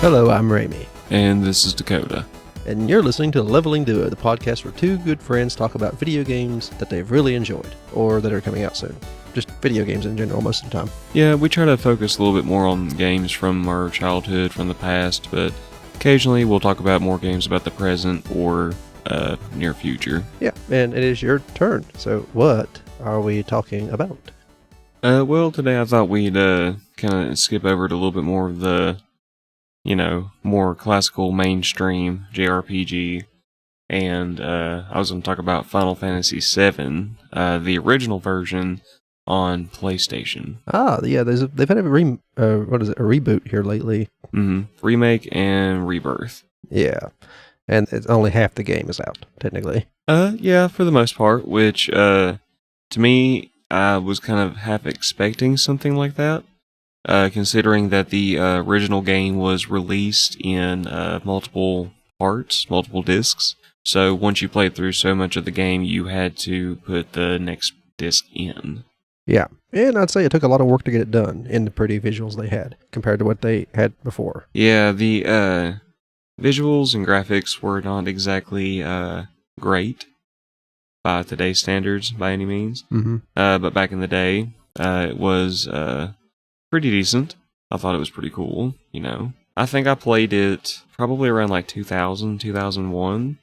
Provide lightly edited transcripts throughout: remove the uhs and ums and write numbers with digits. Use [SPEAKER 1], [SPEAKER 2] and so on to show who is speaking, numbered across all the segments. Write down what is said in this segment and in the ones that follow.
[SPEAKER 1] Hello, I'm Ramie.
[SPEAKER 2] And this is Dakota.
[SPEAKER 1] And you're listening to Leveling Duo, the podcast where two good friends talk about video games that they've really enjoyed, or that are coming out soon. Just video games in general most of the time.
[SPEAKER 2] Yeah, we try to focus a little bit more on games from our childhood, from the past, but occasionally we'll talk about more games about the present or near future.
[SPEAKER 1] Yeah, and it is your turn. So what are we talking about?
[SPEAKER 2] Well, today I thought we'd kind of skip over to a little bit more of the, more classical mainstream JRPG. And I was going to talk about Final Fantasy VII, the original version on PlayStation.
[SPEAKER 1] Ah, yeah, they've had a reboot here lately.
[SPEAKER 2] Mm-hmm. Remake and Rebirth.
[SPEAKER 1] Yeah, and it's only half the game is out, technically.
[SPEAKER 2] Yeah, for the most part, which, to me, I was kind of half expecting something like that, considering that the original game was released in multiple parts, multiple discs. So once you played through so much of the game, you had to put the next disc in.
[SPEAKER 1] Yeah, and I'd say it took a lot of work to get it done in the pretty visuals they had compared to what they had before.
[SPEAKER 2] Yeah, the visuals and graphics were not exactly great by today's standards by any means.
[SPEAKER 1] Mm-hmm.
[SPEAKER 2] But back in the day, it was pretty decent. I thought it was pretty cool, I think I played it probably around like 2000, 2001,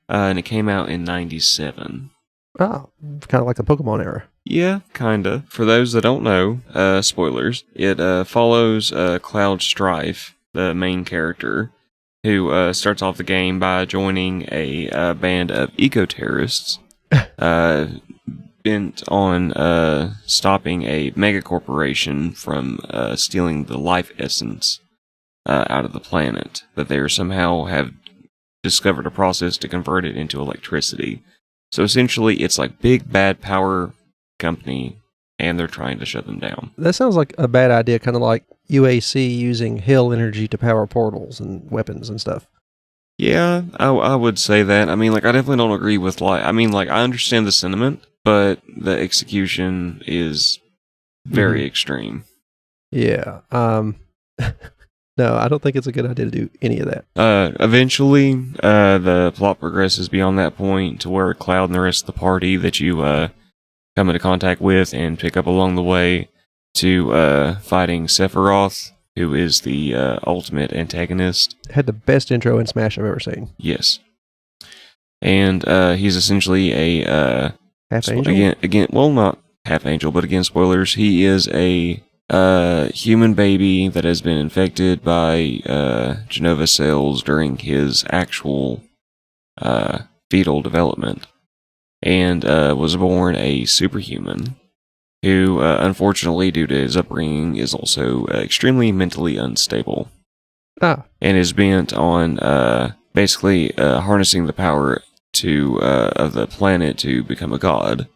[SPEAKER 2] and it came out in 97.
[SPEAKER 1] Oh, kind of like the Pokemon era.
[SPEAKER 2] Yeah, kinda. For those that don't know, spoilers, it follows Cloud Strife, the main character, who starts off the game by joining a band of eco-terrorists bent on stopping a megacorporation from stealing the life essence out of the planet. That they somehow have discovered a process to convert it into electricity. So essentially, it's like big bad power company, and they're trying to shut them down. That
[SPEAKER 1] sounds like a bad idea, kind of like UAC using hill energy to power portals and weapons and stuff.
[SPEAKER 2] Yeah, I would say that. I mean, I definitely don't agree with, I understand the sentiment, but the execution is very extreme.
[SPEAKER 1] Yeah. No, I don't think it's a good idea to do any of that.
[SPEAKER 2] Eventually, the plot progresses beyond that point to where Cloud and the rest of the party that you come into contact with and pick up along the way to fighting Sephiroth, who is the ultimate antagonist.
[SPEAKER 1] Had the best intro in Smash I've ever seen.
[SPEAKER 2] Yes. And he's essentially a...
[SPEAKER 1] half angel?
[SPEAKER 2] Again, well, not half angel, but again, spoilers, he is a human baby that has been infected by Genova cells during his actual fetal development, and was born a superhuman who, unfortunately, due to his upbringing, is also extremely mentally unstable. And is bent on basically harnessing the power of the planet to become a god,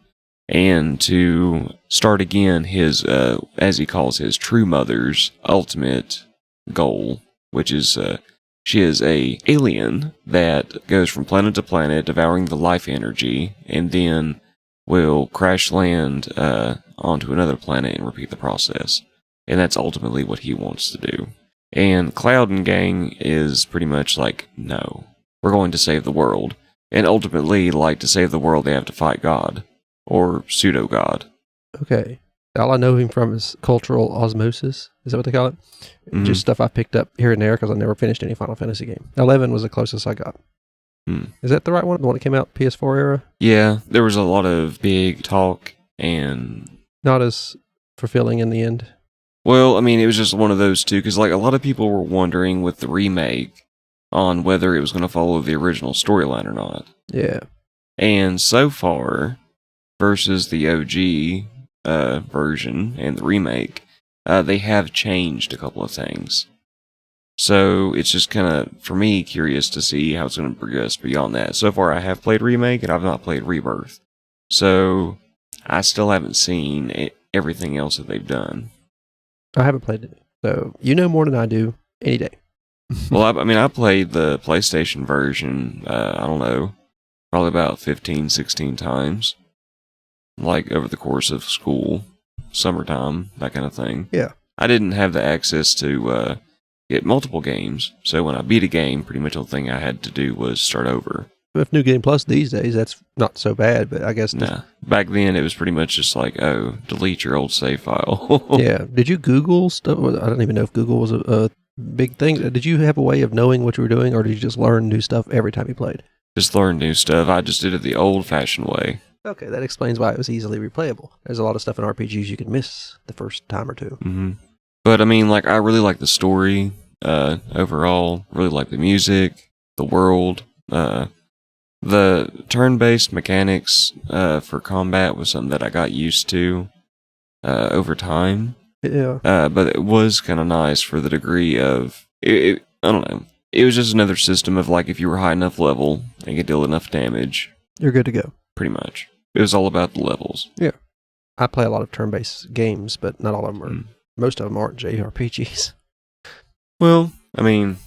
[SPEAKER 2] and to start again his, as he calls his true mother's ultimate goal, which is she is a alien that goes from planet to planet, devouring the life energy, and then will crash land onto another planet and repeat the process. And that's ultimately what he wants to do. And Cloud and gang is pretty much like, no, we're going to save the world. And ultimately, to save the world, they have to fight God. Or pseudo-god. Okay.
[SPEAKER 1] All I know him from is cultural osmosis. Is that what they call it? Mm-hmm. Just stuff I picked up here and there because I never finished any Final Fantasy game. 11 was the closest I got. Is that the right one? The one that came out PS4 era?
[SPEAKER 2] Yeah, there was a lot of big talk and...
[SPEAKER 1] not as fulfilling in the end.
[SPEAKER 2] Well, it was just one of those two, because a lot of people were wondering with the remake on whether it was going to follow the original storyline or not.
[SPEAKER 1] Yeah.
[SPEAKER 2] And so far, versus the OG version and the remake, they have changed a couple of things. So it's just kind of, for me, curious to see how it's going to progress beyond that. So far, I have played Remake, and I've not played Rebirth. So I still haven't seen everything else that they've done.
[SPEAKER 1] I haven't played it. So you know more than I do any day.
[SPEAKER 2] Well, I played the PlayStation version, I don't know, probably about 15, 16 times. Over the course of school, summertime, that kind of thing.
[SPEAKER 1] Yeah.
[SPEAKER 2] I didn't have the access to get multiple games. So when I beat a game, pretty much the only thing I had to do was start over.
[SPEAKER 1] With New Game Plus these days, that's not so bad, but I guess...
[SPEAKER 2] Nah. Back then, it was pretty much just like, oh, delete your old save file.
[SPEAKER 1] Yeah. Did you Google stuff? I don't even know if Google was a big thing. Did you have a way of knowing what you were doing, or did you just learn new stuff every time you played?
[SPEAKER 2] Just learn new stuff. I just did it the old-fashioned way.
[SPEAKER 1] Okay, that explains why it was easily replayable. There's a lot of stuff in RPGs you could miss the first time or two.
[SPEAKER 2] Mm-hmm. But, I mean, like, I really like the story overall. Really like the music, the world, the turn-based mechanics for combat was something that I got used to over time.
[SPEAKER 1] Yeah.
[SPEAKER 2] But it was kind of nice for the degree of... I don't know. It was just another system of, like, if you were high enough level and could deal enough damage...
[SPEAKER 1] You're good to go.
[SPEAKER 2] Pretty much. It was all about the levels.
[SPEAKER 1] Yeah. I play a lot of turn-based games, but not all of them are... Most of them aren't JRPGs.
[SPEAKER 2] Well, I mean...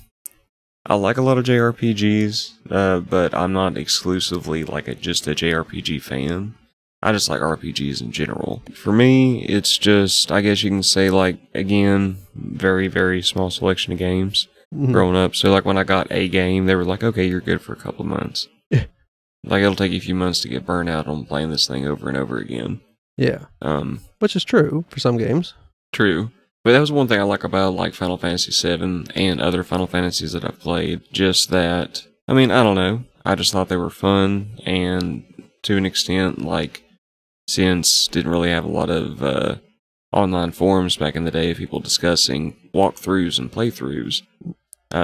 [SPEAKER 2] I like a lot of JRPGs, but I'm not exclusively like just a JRPG fan. I just like RPGs in general. For me, it's just, I guess you can say, like, again, very, very small selection of games growing up. So, like, when I got a game, they were like, okay, you're good for a couple of months. Like, it'll take you a few months to get burnt out on playing this thing over and over again.
[SPEAKER 1] Yeah. Which is true for some games.
[SPEAKER 2] True. But that was one thing I like about, like, Final Fantasy VII and other Final Fantasies that I've played. Just that, I mean, I don't know. I just thought they were fun, and to an extent, like, since didn't really have a lot of online forums back in the day of people discussing walkthroughs and playthroughs,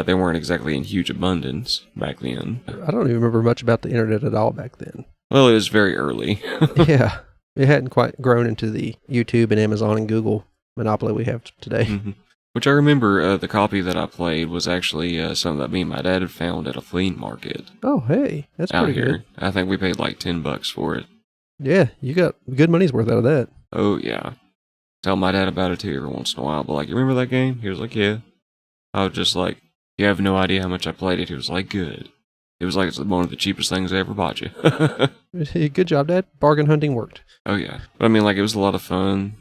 [SPEAKER 2] they weren't exactly in huge abundance back then.
[SPEAKER 1] I don't even remember much about the internet at all back then.
[SPEAKER 2] Well, it was very early.
[SPEAKER 1] Yeah. It hadn't quite grown into the YouTube and Amazon and Google monopoly we have today.
[SPEAKER 2] Mm-hmm. Which I remember the copy that I played was actually something that me and my dad had found at a flea market.
[SPEAKER 1] Oh, hey, that's
[SPEAKER 2] out
[SPEAKER 1] pretty
[SPEAKER 2] here.
[SPEAKER 1] good.
[SPEAKER 2] I think we paid like $10 for it.
[SPEAKER 1] Yeah, you got good money's worth out of that.
[SPEAKER 2] Oh, yeah. Tell my dad about it too every once in a while, but like, you remember that game? He was like, yeah. I was just like, you have no idea how much I played it. He was like, good. It was like it's one of the cheapest things I ever bought you.
[SPEAKER 1] Good job, Dad. Bargain hunting worked.
[SPEAKER 2] Oh, yeah. But I mean, like, it was a lot of fun.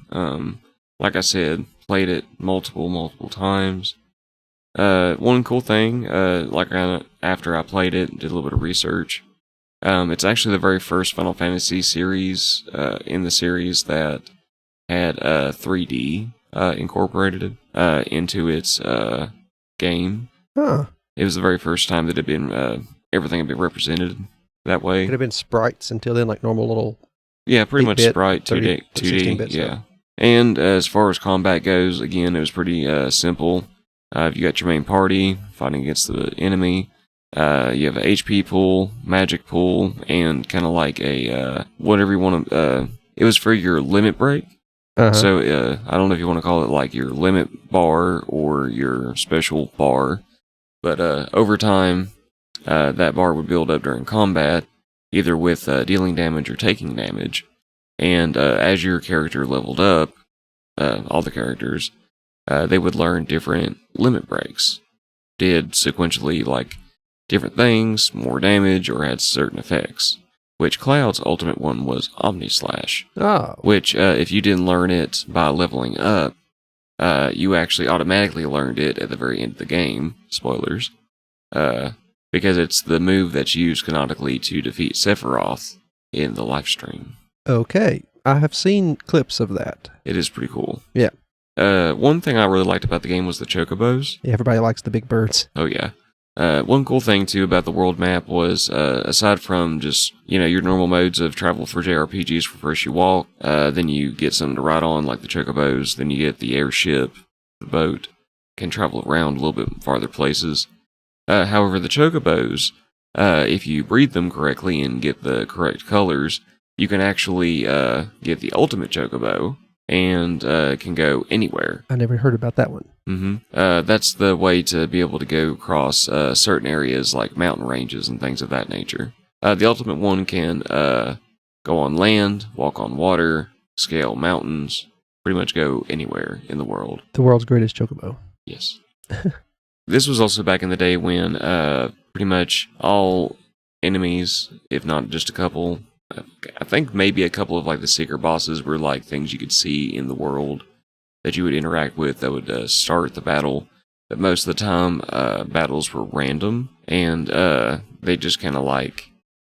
[SPEAKER 2] Like I said, played it multiple times. One cool thing, like after I played it, did a little bit of research. It's actually the very first Final Fantasy series in the series that had 3D incorporated into its game.
[SPEAKER 1] Huh.
[SPEAKER 2] It was the very first time that it had been everything had been represented that way.
[SPEAKER 1] Could have been sprites until then, like normal little.
[SPEAKER 2] Yeah, pretty much sprite
[SPEAKER 1] 2D,
[SPEAKER 2] 2D. Yeah. And as far as combat goes, again, it was pretty simple. You got your main party fighting against the enemy. You have a HP pool, magic pool, and kind of like a whatever you want to. It was for your limit break.
[SPEAKER 1] Uh-huh.
[SPEAKER 2] So I don't know if you want to call it like your limit bar or your special bar, but over time, that bar would build up during combat, either with dealing damage or taking damage. And as your character leveled up, all the characters, they would learn different limit breaks. Did sequentially, like, different things, more damage, or had certain effects. Which Cloud's ultimate one was Omnislash.
[SPEAKER 1] Oh.
[SPEAKER 2] Which, if you didn't learn it by leveling up, you actually automatically learned it at the very end of the game. Spoilers. Because it's the move that's used canonically to defeat Sephiroth in the live stream.
[SPEAKER 1] Okay. I have seen clips of that.
[SPEAKER 2] It is pretty cool.
[SPEAKER 1] Yeah.
[SPEAKER 2] One thing I really liked about the game was the chocobos.
[SPEAKER 1] Yeah, everybody likes the big birds.
[SPEAKER 2] Oh, yeah. One cool thing, too, about the world map was, aside from just, your normal modes of travel for JRPGs, for first you walk, then you get something to ride on, like the chocobos, then you get the airship, the boat, can travel around a little bit farther places. However, the chocobos, if you breed them correctly and get the correct colors, you can actually get the ultimate chocobo and can go anywhere.
[SPEAKER 1] I never heard about that one.
[SPEAKER 2] Mm-hmm. That's the way to be able to go across certain areas like mountain ranges and things of that nature. The ultimate one can go on land, walk on water, scale mountains, pretty much go anywhere in the world.
[SPEAKER 1] The world's greatest chocobo.
[SPEAKER 2] Yes. This was also back in the day when pretty much all enemies, if not just a couple, I think maybe a couple of like the secret bosses were like things you could see in the world that you would interact with that would start the battle. that most of the time battles were random, and they just kind of like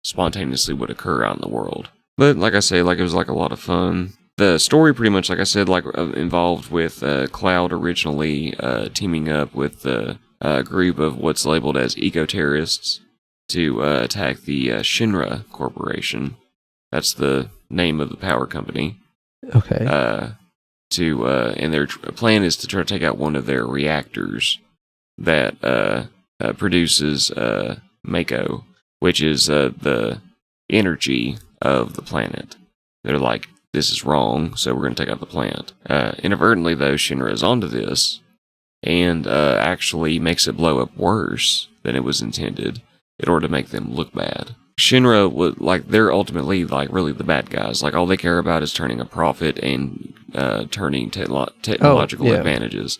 [SPEAKER 2] spontaneously would occur out in the world. But like I say, like it was like a lot of fun. The story pretty much, like I said, like involved with Cloud originally teaming up with the group of what's labeled as eco-terrorists to attack the Shinra Corporation. That's the name of the power company.
[SPEAKER 1] Okay.
[SPEAKER 2] And their plan is to try to take out one of their reactors that produces Mako, which is the energy of the planet. They're like, this is wrong, so we're going to take out the plant. Inadvertently, though, Shinra is onto this and actually makes it blow up worse than it was intended in order to make them look bad. Shinra would they're ultimately like really the bad guys. Like all they care about is turning a profit and turning technological advantages.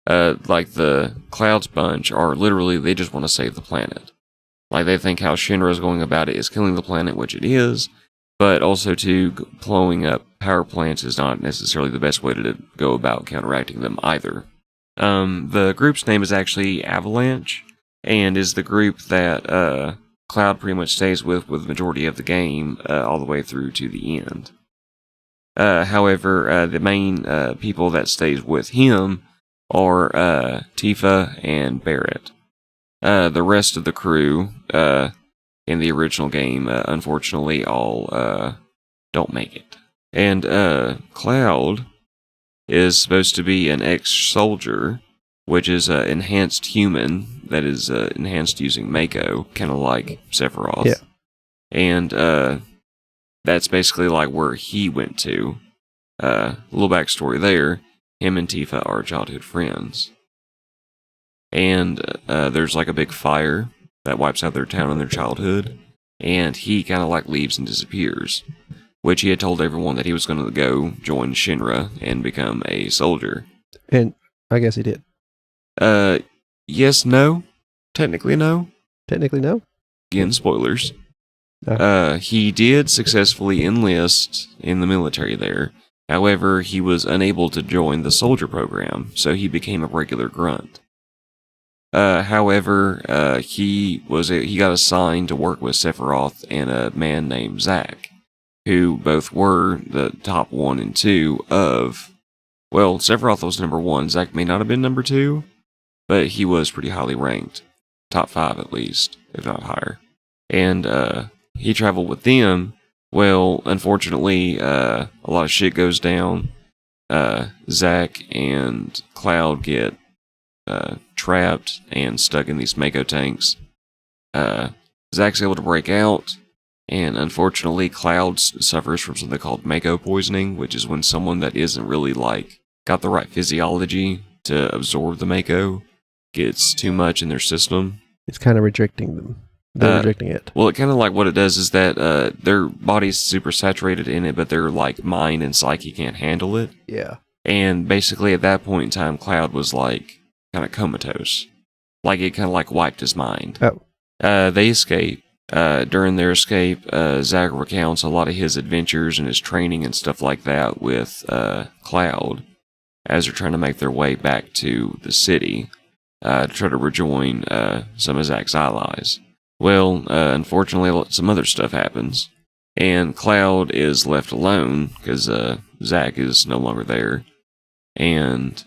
[SPEAKER 2] Like the Clouds bunch are literally they just want to save the planet. Like they think how Shinra is going about it is killing the planet, which it is, but also too blowing up power plants is not necessarily the best way to go about counteracting them either. The group's name is actually Avalanche, and is the group that Cloud pretty much stays with the majority of the game all the way through to the end. However, the main people that stays with him are Tifa and Barrett. The rest of the crew in the original game, unfortunately, all don't make it. And Cloud is supposed to be an ex-soldier, which is an enhanced human that is enhanced using Mako, kind of like Sephiroth.
[SPEAKER 1] Yeah.
[SPEAKER 2] And that's basically like where he went to. A little backstory there. Him and Tifa are childhood friends. And there's like a big fire that wipes out their town in their childhood. And he kind of like leaves and disappears. Which he had told everyone that he was going to go join Shinra and become a soldier.
[SPEAKER 1] And I guess he did.
[SPEAKER 2] Yes, no. Technically, no.
[SPEAKER 1] Technically, no.
[SPEAKER 2] Again, spoilers. He did successfully enlist in the military there. However, he was unable to join the soldier program, so he became a regular grunt. However, he got assigned to work with Sephiroth and a man named Zack, who both were the top 1 and 2 of... Well, Sephiroth was number 1. Zack may not have been number 2, but he was pretty highly ranked. Top 5 at least, if not higher. And he traveled with them. Well, unfortunately, a lot of shit goes down. Zack and Cloud get trapped and stuck in these Mako tanks. Zack's able to break out, and unfortunately, Cloud suffers from something called Mako poisoning, which is when someone that isn't really got the right physiology to absorb the Mako gets too much in their system.
[SPEAKER 1] It's kind of rejecting them. They're rejecting it.
[SPEAKER 2] Well, it kind of what it does is that their body's super saturated in it, but their mind and psyche can't handle it.
[SPEAKER 1] Yeah.
[SPEAKER 2] And basically, at that point in time, Cloud was kind of comatose. It kind of wiped his mind.
[SPEAKER 1] Oh.
[SPEAKER 2] They escape. During their escape, Zack recounts a lot of his adventures and his training and stuff like that with Cloud as they're trying to make their way back to the city to try to rejoin some of Zack's allies. Well, unfortunately, some other stuff happens, and Cloud is left alone because Zack is no longer there. And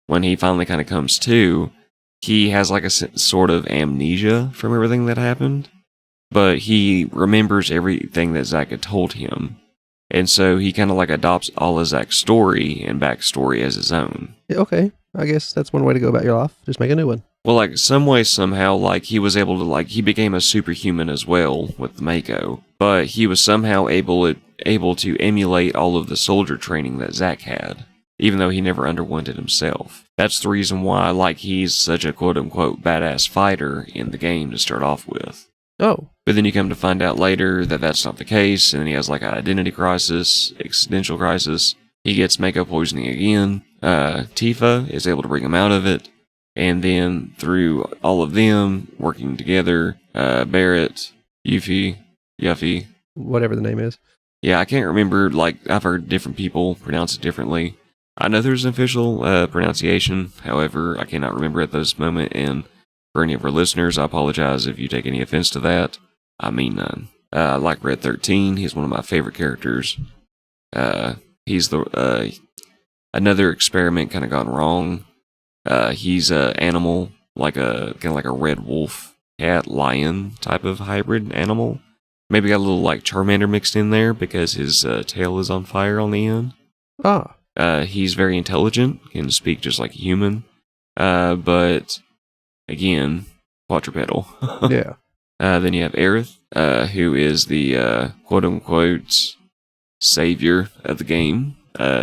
[SPEAKER 2] when he finally kind of comes to, he has a sort of amnesia from everything that happened. But he remembers everything that Zack had told him. And so he kind of adopts all of Zack's story and backstory as his own.
[SPEAKER 1] Yeah, okay. I guess that's one way to go about your life. Just make a new one.
[SPEAKER 2] Well, some way, somehow, he was able to, he became a superhuman as well with the Mako. But he was somehow able to emulate all of the soldier training that Zack had, even though he never underwent it himself. That's the reason why, he's such a quote-unquote badass fighter in the game to start off with.
[SPEAKER 1] Oh.
[SPEAKER 2] But then you come to find out later that that's not the case, and then he has an identity crisis, existential crisis. He gets Mako poisoning again. Tifa is able to bring him out of it, and then through all of them working together, Barrett, Yuffie,
[SPEAKER 1] whatever the name is.
[SPEAKER 2] Yeah, I can't remember. I've heard different people pronounce it differently. I know there's an official pronunciation, however, I cannot remember at this moment, and for any of our listeners, I apologize if you take any offense to that. I mean none. I like Red 13. He's one of my favorite characters. He's another experiment kind of gone wrong. He's an animal, kind of like a red wolf, cat, lion type of hybrid animal. Maybe got a little like Charmander mixed in there because his tail is on fire on the end.
[SPEAKER 1] Ah.
[SPEAKER 2] He's very intelligent, can speak just like a human. But again, quadrupedal.
[SPEAKER 1] Yeah.
[SPEAKER 2] Then you have Aerith, who is the quote-unquote savior of the game.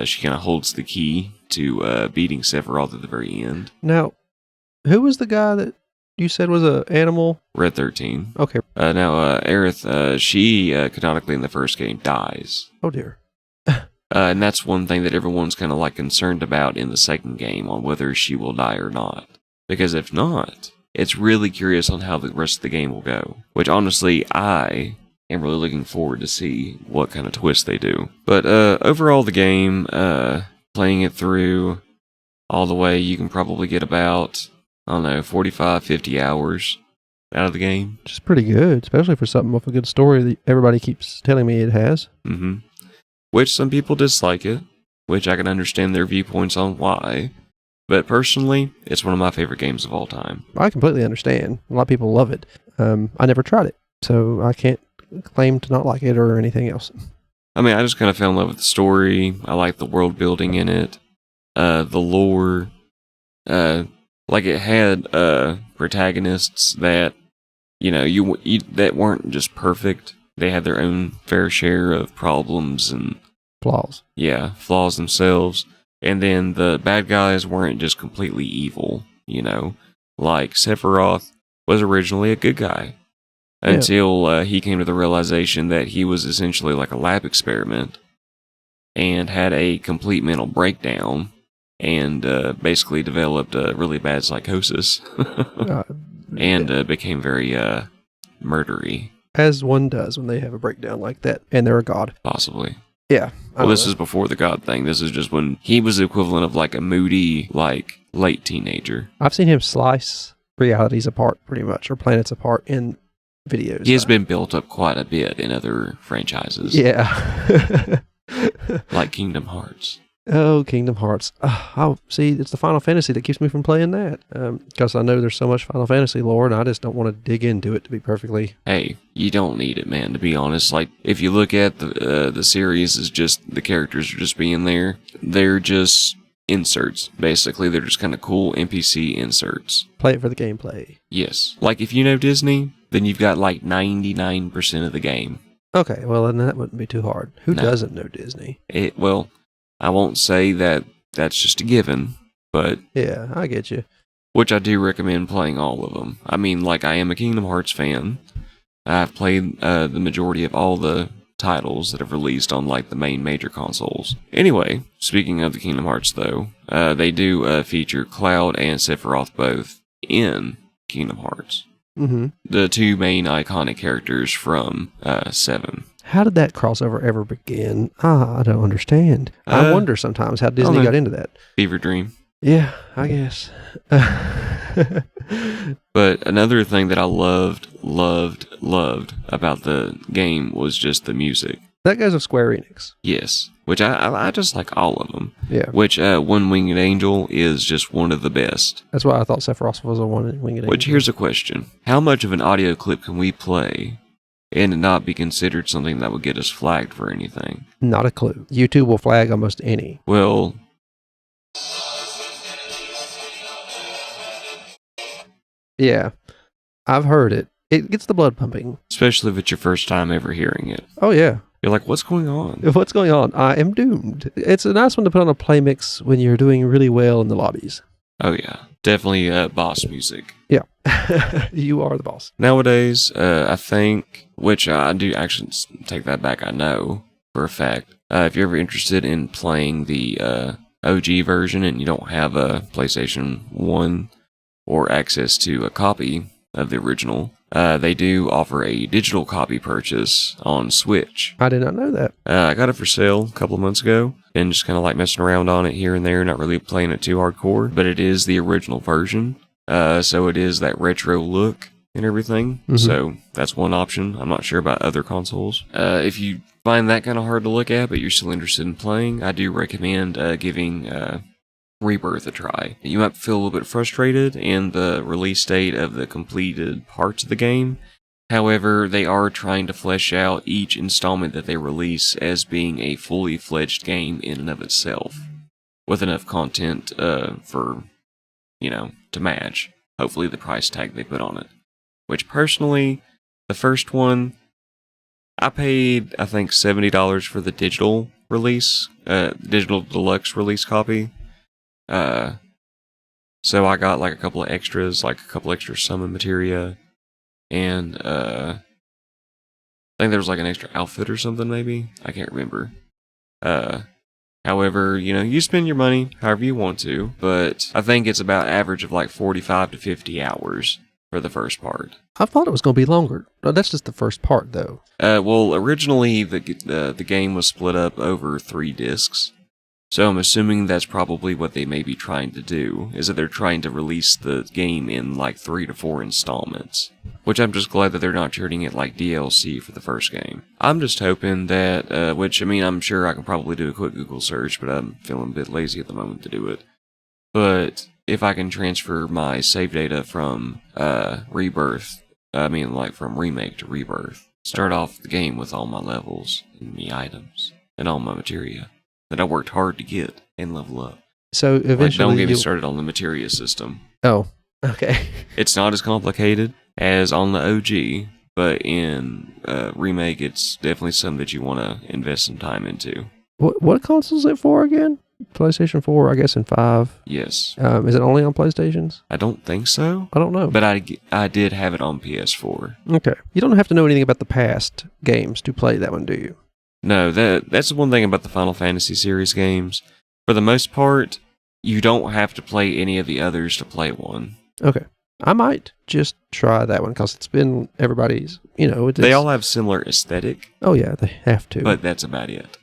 [SPEAKER 2] She kind of holds the key to beating Sephiroth at the very end.
[SPEAKER 1] Now, who was the guy that you said was an animal?
[SPEAKER 2] Red 13.
[SPEAKER 1] Okay.
[SPEAKER 2] Now, Aerith, she canonically in the first game dies.
[SPEAKER 1] Oh, dear.
[SPEAKER 2] And that's one thing that everyone's kind of like concerned about in the second game on whether she will die or not. Because if not, it's really curious on how the rest of the game will go. Which honestly, I am really looking forward to see what kind of twist they do. But overall, the game, playing it through all the way, you can probably get about, 45, 50 hours out of the game.
[SPEAKER 1] Which is pretty good, especially for something with a good story that everybody keeps telling me it has.
[SPEAKER 2] Mm-hmm. Which some people dislike it, which I can understand their viewpoints on why. But personally, it's one of my favorite games of all time.
[SPEAKER 1] I completely understand. A lot of people love it. I never tried it, so I can't claim to not like it or anything else.
[SPEAKER 2] I mean, I just kind of fell in love with the story. I like the world building in it. The lore. Like it had protagonists that, that weren't just perfect. They had their own fair share of problems and
[SPEAKER 1] flaws.
[SPEAKER 2] Yeah, flaws themselves. And then the bad guys weren't just completely evil, Like Sephiroth was originally a good guy until he came to the realization that he was essentially like a lab experiment and had a complete mental breakdown and basically developed a really bad psychosis and became very murdery.
[SPEAKER 1] As one does when they have a breakdown like that, and they're a god.
[SPEAKER 2] Possibly.
[SPEAKER 1] Yeah.
[SPEAKER 2] Well, this is before the god thing. This is just when he was the equivalent of like a moody, like, late teenager.
[SPEAKER 1] I've seen him slice realities apart, pretty much, or planets apart in videos.
[SPEAKER 2] He has been built up quite a bit in other franchises.
[SPEAKER 1] Yeah.
[SPEAKER 2] Like Kingdom Hearts.
[SPEAKER 1] Oh, Kingdom Hearts. See, it's the Final Fantasy that keeps me from playing that. Because I know there's so much Final Fantasy lore, and I just don't want to dig into it, to be perfectly...
[SPEAKER 2] Hey, you don't need it, man, to be honest. Like, if you look at the series, is just, the characters are just being there. They're just inserts, basically. They're just kind of cool NPC inserts.
[SPEAKER 1] Play it for the gameplay.
[SPEAKER 2] Yes. Like, if you know Disney, then you've got, like, 99% of the game.
[SPEAKER 1] Okay, well, then that wouldn't be too hard. Who doesn't know Disney?
[SPEAKER 2] Well... I won't say that that's just a given, but...
[SPEAKER 1] Yeah, I get you.
[SPEAKER 2] Which I do recommend playing all of them. I mean, like, I am a Kingdom Hearts fan. I've played the majority of all the titles that have released on, like, the main major consoles. Anyway, speaking of the Kingdom Hearts, though, they do feature Cloud and Sephiroth both in Kingdom Hearts.
[SPEAKER 1] Mm-hmm.
[SPEAKER 2] The two main iconic characters from 7.
[SPEAKER 1] How did that crossover ever begin? I don't understand. I wonder sometimes how Disney got into that.
[SPEAKER 2] Fever dream.
[SPEAKER 1] Yeah, I guess.
[SPEAKER 2] But another thing that I loved about the game was just the music.
[SPEAKER 1] That goes with Square Enix.
[SPEAKER 2] Yes, which I just like all of them.
[SPEAKER 1] Yeah.
[SPEAKER 2] Which One Winged Angel is just one of the best.
[SPEAKER 1] That's why I thought Sephiroth was a One Winged Angel.
[SPEAKER 2] Which, here's a question. How much of an audio clip can we play and not be considered something that would get us flagged for anything?
[SPEAKER 1] Not a clue. YouTube will flag almost any.
[SPEAKER 2] Well...
[SPEAKER 1] Yeah. I've heard it. It gets the blood pumping.
[SPEAKER 2] Especially if it's your first time ever hearing it.
[SPEAKER 1] Oh, yeah.
[SPEAKER 2] You're like, what's going on?
[SPEAKER 1] What's going on? I am doomed. It's a nice one to put on a play mix when you're doing really well in the lobbies.
[SPEAKER 2] Oh, yeah. Definitely boss music.
[SPEAKER 1] Yeah. You are the boss.
[SPEAKER 2] Nowadays, I think, which I do actually take that back, I know for a fact. If you're ever interested in playing the OG version and you don't have a PlayStation 1 or access to a copy of the original, they do offer a digital copy purchase on Switch.
[SPEAKER 1] I did not know that.
[SPEAKER 2] I got it for sale a couple of months ago. Been just kind of like messing around on it here and there, not really playing it too hardcore, but it is the original version. So it is that retro look and everything. Mm-hmm. So that's one option. I'm not sure about other consoles. If you find that kind of hard to look at, but you're still interested in playing, I do recommend giving Rebirth a try. You might feel a little bit frustrated in the release date of the completed parts of the game. However, they are trying to flesh out each installment that they release as being a fully fledged game in and of itself, with enough content for, to match, hopefully, the price tag they put on it. Which, personally, the first one, I paid, I think, $70 for the digital release, digital deluxe release copy. So I got like a couple of extras, like a couple extra summon materia, and I think there was like an extra outfit or something maybe. I can't remember. However, you spend your money however you want to, but I think it's about average of like 45 to 50 hours for the first part.
[SPEAKER 1] I thought it was going to be longer. That's just the first part, though.
[SPEAKER 2] Well, originally the game was split up over 3 discs. So I'm assuming that's probably what they may be trying to do, is that they're trying to release the game in like 3 to 4 installments. Which I'm just glad that they're not treating it like DLC for the first game. I'm just hoping that, I'm sure I can probably do a quick Google search, but I'm feeling a bit lazy at the moment to do it. But if I can transfer my save data from Rebirth, from Remake to Rebirth, start off the game with all my levels and my items and all my materia that I worked hard to get and level up.
[SPEAKER 1] So eventually,
[SPEAKER 2] don't get me started on the materia system.
[SPEAKER 1] Oh, okay.
[SPEAKER 2] It's not as complicated as on the OG, but in Remake, it's definitely something that you want to invest some time into.
[SPEAKER 1] What console is it for again? PlayStation 4, I guess, and 5.
[SPEAKER 2] Yes.
[SPEAKER 1] Is it only on PlayStations?
[SPEAKER 2] I don't think so.
[SPEAKER 1] I don't know.
[SPEAKER 2] But I did have it on PS4.
[SPEAKER 1] Okay. You don't have to know anything about the past games to play that one, do you?
[SPEAKER 2] No, that's the one thing about the Final Fantasy series games. For the most part, you don't have to play any of the others to play one.
[SPEAKER 1] Okay. I might just try that one because it's been everybody's,
[SPEAKER 2] They all have similar aesthetic.
[SPEAKER 1] Oh, yeah, they have to.
[SPEAKER 2] But that's about it.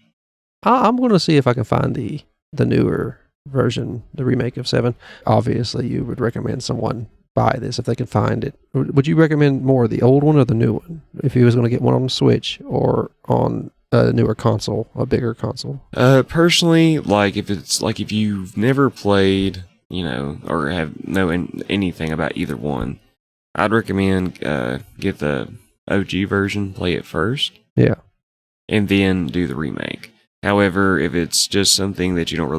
[SPEAKER 1] I'm going to see if I can find the newer version, the remake of 7. Obviously, you would recommend someone buy this if they can find it. Would you recommend more the old one or the new one? If you was going to get one on the Switch or on a newer console, a bigger console?
[SPEAKER 2] Personally, if you've never played, or have anything about either one, I'd recommend get the OG version, play it first.
[SPEAKER 1] Yeah. And
[SPEAKER 2] then do the remake. However, if it's just something that you don't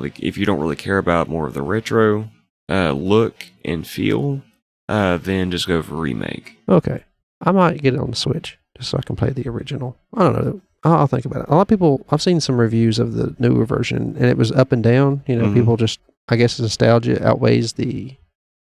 [SPEAKER 2] really care about more of the retro look and feel, then just go for remake.
[SPEAKER 1] Okay. I might get it on the Switch just so I can play the original. I don't know. I'll think about it. A lot of people, I've seen some reviews of the newer version, and it was up and down. People just, I guess nostalgia outweighs the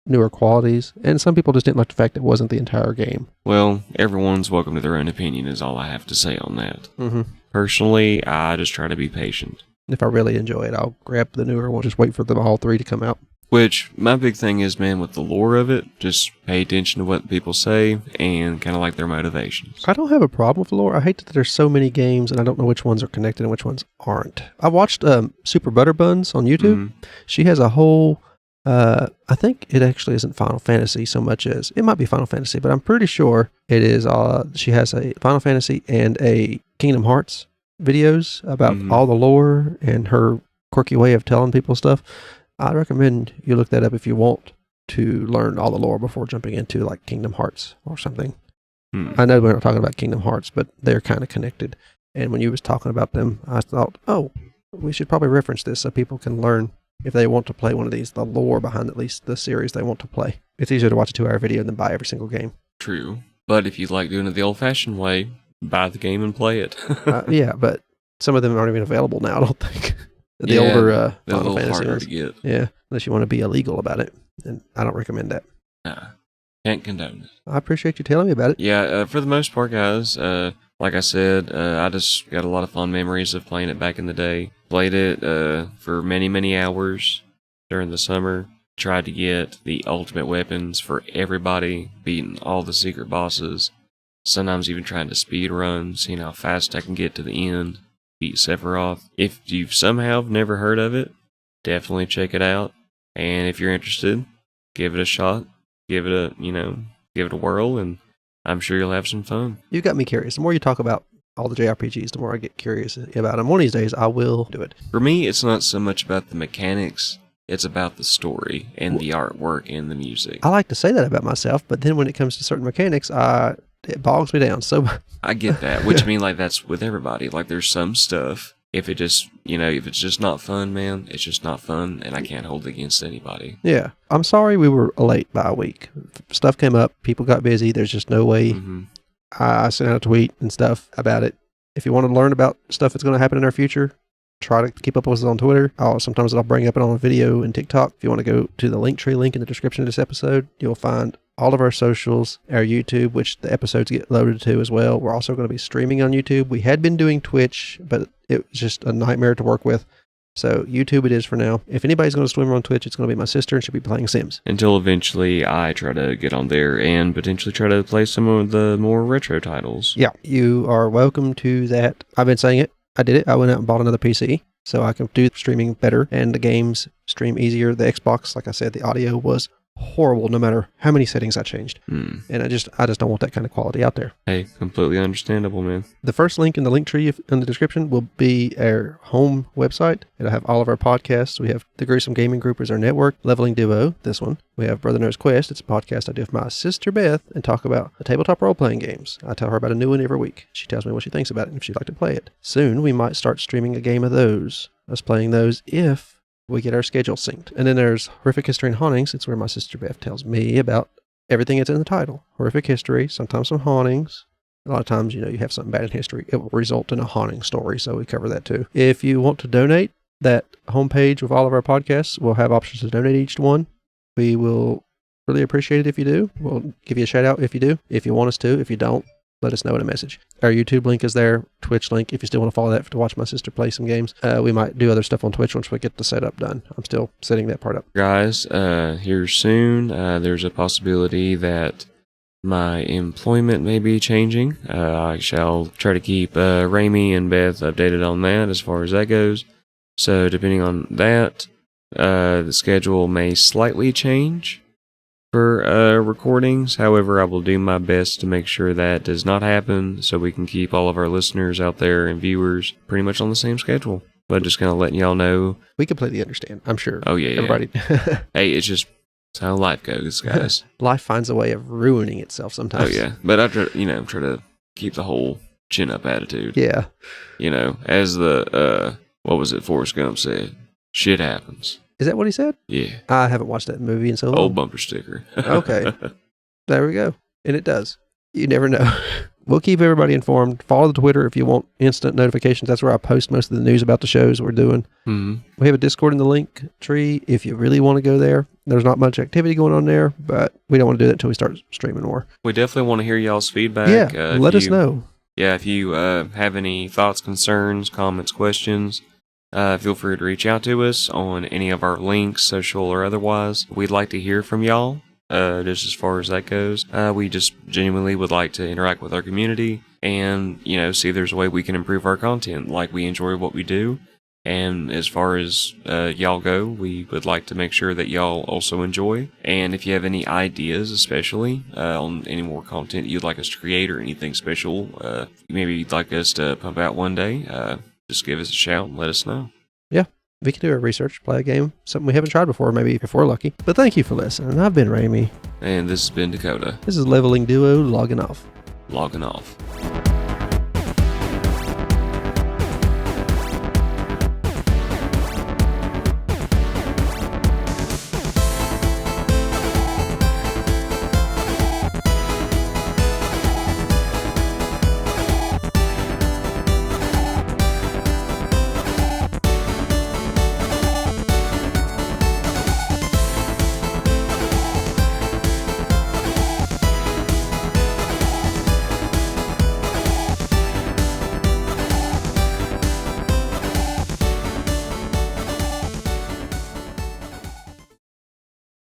[SPEAKER 1] newer qualities, and some people just didn't like the fact it wasn't the entire game.
[SPEAKER 2] Well, everyone's welcome to their own opinion is all I have to say on that.
[SPEAKER 1] Mm-hmm.
[SPEAKER 2] Personally, I just try to be patient.
[SPEAKER 1] If I really enjoy it, I'll grab the newer one, just wait for them all 3 to come out.
[SPEAKER 2] Which, my big thing is, man, with the lore of it, just pay attention to what people say and kind of like their motivations.
[SPEAKER 1] I don't have a problem with the lore. I hate that there's so many games and I don't know which ones are connected and which ones aren't. I watched Super Butterbuns on YouTube. Mm-hmm. She has a whole, I think it actually isn't Final Fantasy so much as, it might be Final Fantasy, but I'm pretty sure it is, she has a Final Fantasy and a Kingdom Hearts videos about all the lore and her quirky way of telling people stuff. I'd recommend you look that up if you want to learn all the lore before jumping into like Kingdom Hearts or something. I know we're not talking about Kingdom Hearts, but they're kind of connected. And when you was talking about them, I thought, we should probably reference this so people can learn if they want to play one of these, the lore behind at least the series they want to play. It's easier to watch a 2-hour video than buy every single game.
[SPEAKER 2] True. But if you like doing it the old-fashioned way, buy the game and play it.
[SPEAKER 1] Yeah, but some of them aren't even available now, I don't think. The older Final Fantasy
[SPEAKER 2] harder
[SPEAKER 1] ones.
[SPEAKER 2] to get.
[SPEAKER 1] Yeah, unless you want to be illegal about it. And I don't recommend that.
[SPEAKER 2] Nah, can't condone it.
[SPEAKER 1] I appreciate you telling me about it.
[SPEAKER 2] Yeah, for the most part, guys, like I said, I just got a lot of fond memories of playing it back in the day. Played it for many, many hours during the summer. Tried to get the ultimate weapons for everybody, beating all the secret bosses. Sometimes even trying to speed run, seeing how fast I can get to the end. beat Sephiroth. If you've somehow never heard of it, definitely check it out. And if you're interested, give it a shot. Give it a whirl, and I'm sure you'll have some fun.
[SPEAKER 1] You got me curious. The more you talk about all the JRPGs, the more I get curious about them. One of these days, I will do it.
[SPEAKER 2] For me, it's not so much about the mechanics. It's about the story and the artwork and the music.
[SPEAKER 1] I like to say that about myself, but then when it comes to certain mechanics, it bogs me down. So
[SPEAKER 2] I get that, which I mean, like, that's with everybody. Like, there's some stuff, if it's just not fun, man, it's just not fun, and I can't hold it against anybody.
[SPEAKER 1] Yeah. I'm sorry we were late by a week. Stuff came up, people got busy, there's just no way.
[SPEAKER 2] Mm-hmm.
[SPEAKER 1] I sent out a tweet and stuff about it. If you want to learn about stuff that's going to happen in our future, try to keep up with us on Twitter. Sometimes I'll bring up it on a video and TikTok. If you want to go to the Linktree link in the description of this episode, you'll find all of our socials, our YouTube, which the episodes get loaded to as well. We're also going to be streaming on YouTube. We had been doing Twitch, but it was just a nightmare to work with. So YouTube it is for now. If anybody's going to swim on Twitch, it's going to be my sister, and she'll be playing Sims.
[SPEAKER 2] Until eventually I try to get on there and potentially try to play some of the more retro titles.
[SPEAKER 1] Yeah, you are welcome to that. I've been saying it. I did it. I went out and bought another PC so I can do streaming better and the games stream easier. The Xbox, like I said, the audio was horrible no matter how many settings I changed. And I just don't want that kind of quality out there.
[SPEAKER 2] Hey, completely understandable, man.
[SPEAKER 1] The first link in the link tree in the description will be our home website. It'll have all of our podcasts. We have The Gruesome Gaming Group as our network, Leveling Duo, this one. We have Brother Knows Quest. It's a podcast I do with my sister Beth and talk about the tabletop role-playing games. I tell her about a new one every week. She tells me what she thinks about it and if she'd like to play it. Soon we might start streaming a game of those, us playing those if we get our schedule synced. And then there's Horrific History and Hauntings. It's where my sister Beth tells me about everything that's in the title. Horrific history, sometimes some hauntings. A lot of times, you have something bad in history, it will result in a haunting story, so we cover that too. If you want to donate, that homepage with all of our podcasts will have options to donate each one. We will really appreciate it if you do. We'll give you a shout out if you do. If you want us to. If you don't, let us know in a message. Our YouTube link is there, Twitch link, if you still want to follow that to watch my sister play some games. We might do other stuff on Twitch once we get the setup done. I'm still setting that part up.
[SPEAKER 2] Guys, here soon, there's a possibility that my employment may be changing. I shall try to keep Ramie and Beth updated on that as far as that goes. So depending on that, the schedule may slightly change for recordings. However, I will do my best to make sure that does not happen so we can keep all of our listeners out there and viewers pretty much on the same schedule. But just kind of letting y'all know.
[SPEAKER 1] We completely understand, I'm sure.
[SPEAKER 2] Oh, yeah.
[SPEAKER 1] Everybody.
[SPEAKER 2] Hey, it's just how life goes, guys.
[SPEAKER 1] Life finds a way of ruining itself sometimes.
[SPEAKER 2] Oh, yeah. But I try to keep the whole chin up attitude.
[SPEAKER 1] Yeah.
[SPEAKER 2] As the, what was it, Forrest Gump said, shit happens.
[SPEAKER 1] Is that what he said?
[SPEAKER 2] Yeah.
[SPEAKER 1] I haven't watched that movie in so long.
[SPEAKER 2] Old bumper sticker.
[SPEAKER 1] Okay. There we go. And it does. You never know. We'll keep everybody informed. Follow the Twitter if you want instant notifications. That's where I post most of the news about the shows we're doing.
[SPEAKER 2] Mm-hmm.
[SPEAKER 1] We have a Discord in the link tree if you really want to go there. There's not much activity going on there, but we don't want to do that until we start streaming more.
[SPEAKER 2] We definitely want to hear y'all's feedback.
[SPEAKER 1] Yeah, let us know.
[SPEAKER 2] Yeah, if you have any thoughts, concerns, comments, questions, feel free to reach out to us on any of our links, social or otherwise. We'd like to hear from y'all, just as far as that goes. We just genuinely would like to interact with our community and, see if there's a way we can improve our content. Like, we enjoy what we do. And as far as y'all go, we would like to make sure that y'all also enjoy. And if you have any ideas, especially on any more content you'd like us to create or anything special, maybe you'd like us to pump out one day, just give us a shout and let us know.
[SPEAKER 1] Yeah, we can do our research, play a game, something we haven't tried before, maybe if we're lucky. But thank you for listening. I've been Ramie.
[SPEAKER 2] And this has been Dakota.
[SPEAKER 1] This is Leveling Duo logging off.
[SPEAKER 2] Logging off.